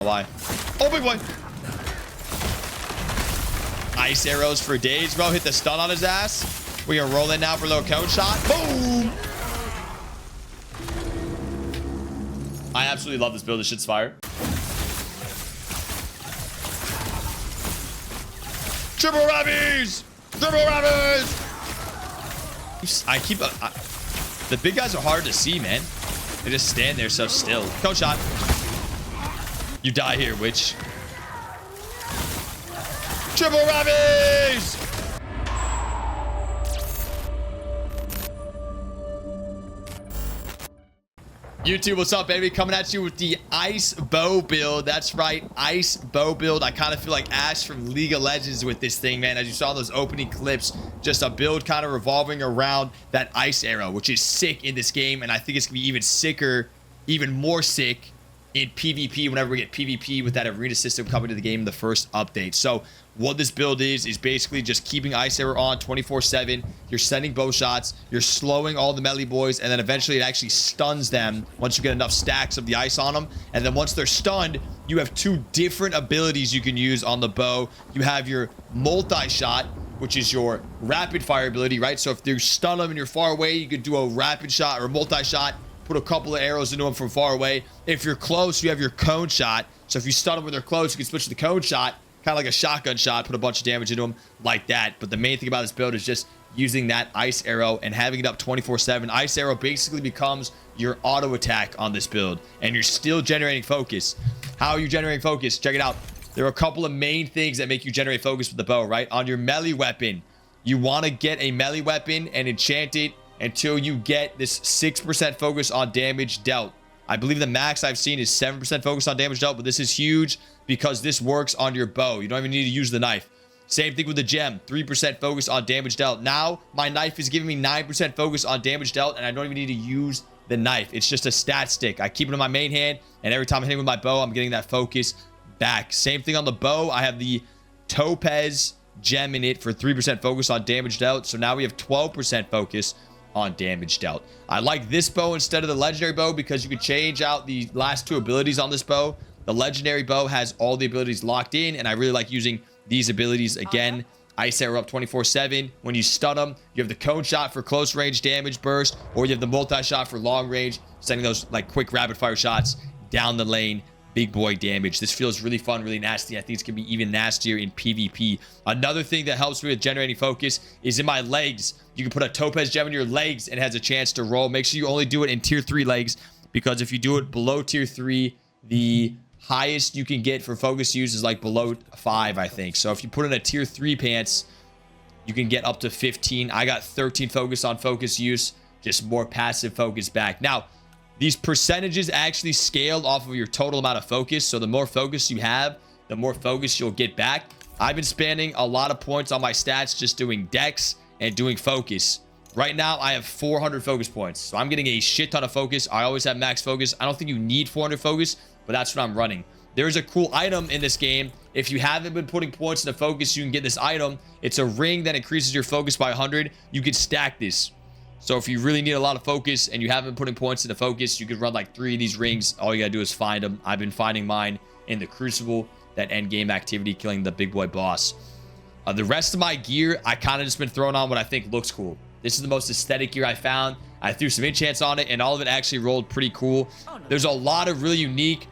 Why? Oh, big boy. Ice arrows for days, bro. Hit the stun on his ass. We are rolling now for a little cone shot. Boom. I absolutely love this build. This shit's fire. Triple rabbies! Triple rabbies! I keep... the big guys are hard to see, man. They just stand there so still. Cone shot. You die here, witch. Triple rabbies! YouTube, what's up, baby? Coming at you with the ice bow build. That's right, ice bow build. I kind of feel like Ash from League of Legends with this thing, man. As you saw those opening clips, just a build kind of revolving around that ice arrow, which is sick in this game. And I think it's gonna be even sicker, even more sick in PvP whenever we get PvP with that arena system coming to the game in the first update. So what this build is basically just keeping ice arrow on 24/7. You're sending bow shots, you're slowing all the melee boys, and then eventually it actually stuns them once you get enough stacks of the ice on them. And then once they're stunned, you have two different abilities you can use on the bow. You have your multi-shot, which is your rapid fire ability, right? So if you stun them and you're far away, you could do a rapid shot or a multi-shot, put a couple of arrows into them from far away. If you're close, you have your cone shot. So if you stun them when they're close, you can switch to the cone shot, kind of like a shotgun shot, put a bunch of damage into them like that. But the main thing about this build is just using that ice arrow and having it up 24/7. Ice arrow basically becomes your auto attack on this build, and you're still generating focus. How are you generating focus? Check it out. There are a couple of main things that make you generate focus with the bow, right? On your melee weapon, you want to get a melee weapon and enchant it until you get this 6% focus on damage dealt. I believe the max I've seen is 7% focus on damage dealt, but this is huge because this works on your bow. You don't even need to use the knife. Same thing with the gem, 3% focus on damage dealt. Now, my knife is giving me 9% focus on damage dealt, and I don't even need to use the knife. It's just a stat stick. I keep it in my main hand, and every time I hit with my bow, I'm getting that focus back. Same thing on the bow. I have the topaz gem in it for 3% focus on damage dealt, so now we have 12% focus on damage dealt. I like this bow instead of the legendary bow because you can change out the last two abilities on this bow. The legendary bow has all the abilities locked in, and I really like using these abilities again. Ice arrow up 24/7. When you stun them, you have the cone shot for close range damage burst, or you have the multi-shot for long range, sending those like quick rapid fire shots down the lane. Big boy damage. This feels really fun, really nasty. I think it's gonna be even nastier in PvP. Another thing that helps me with generating focus is in my legs. You can put a topaz gem in your legs and it has a chance to roll. Make sure you only do it in tier 3 legs, because if you do it below tier 3, the highest you can get for focus use is like below 5, I think. So if you put in a tier 3 pants, you can get up to 15. I got 13 focus on focus use, just more passive focus back. Now, these percentages actually scale off of your total amount of focus. So the more focus you have, the more focus you'll get back. I've been spending a lot of points on my stats just doing dex and doing focus. Right now, I have 400 focus points. So I'm getting a shit ton of focus. I always have max focus. I don't think you need 400 focus, but that's what I'm running. There's a cool item in this game. If you haven't been putting points into focus, you can get this item. It's a ring that increases your focus by 100. You can stack this. So if you really need a lot of focus and you haven't putting points into focus, you could run like 3 of these rings. All you gotta do is find them. I've been finding mine in the Crucible, that end game activity, killing the big boy boss. The rest of my gear, I kind of just been throwing on what I think looks cool. This is the most aesthetic gear I found. I threw some enchants on it, and all of it actually rolled pretty cool. There's a lot of really unique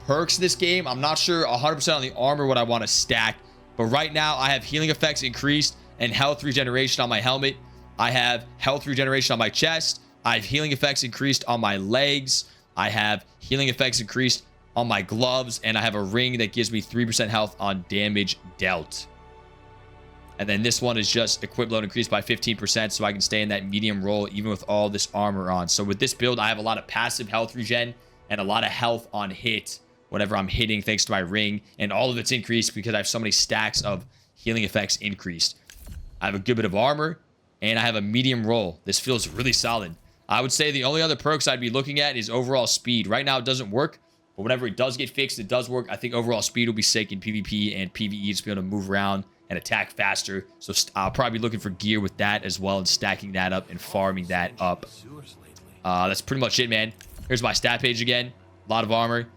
perks in this game. I'm not sure 100% on the armor what I want to stack, but right now I have healing effects increased and health regeneration on my helmet. I have health regeneration on my chest. I have healing effects increased on my legs. I have healing effects increased on my gloves, and I have a ring that gives me 3% health on damage dealt. And then this one is just equip load increased by 15%, so I can stay in that medium roll even with all this armor on. So with this build, I have a lot of passive health regen and a lot of health on hit whenever I'm hitting, thanks to my ring, and all of it's increased because I have so many stacks of healing effects increased. I have a good bit of armor, and I have a medium roll. This feels really solid. I would say the only other perks I'd be looking at is overall speed. Right now, it doesn't work, but whenever it does get fixed, it does work. I think overall speed will be sick in PvP and PvE, just be able to move around and attack faster. So I'll probably be looking for gear with that as well, and stacking that up and farming that up. That's pretty much it, man. Here's my stat page again. A lot of armor.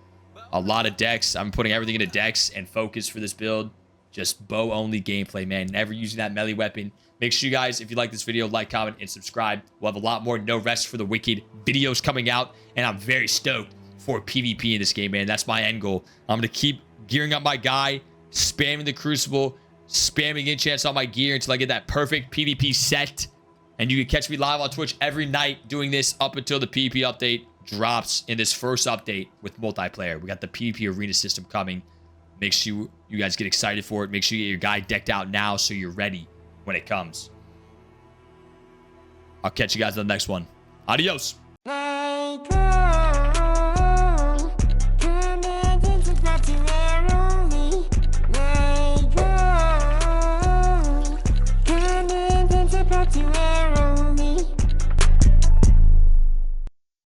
a lot of decks. I'm putting everything into decks and focus for this build. Just bow only gameplay, man. Never using that melee weapon. Make sure you guys, if you like this video, like, comment, and subscribe. We'll have a lot more No Rest for the Wicked videos coming out, and I'm very stoked for PvP in this game, man. That's my end goal. I'm going to keep gearing up my guy, spamming the Crucible, spamming enchants on my gear until I get that perfect PvP set. And you can catch me live on Twitch every night doing this up until the PvP update drops in this first update with multiplayer. We got the PvP arena system coming. Make sure you guys get excited for it. Make sure you get your guy decked out now so you're ready when it comes. I'll catch you guys on the next one. Adios.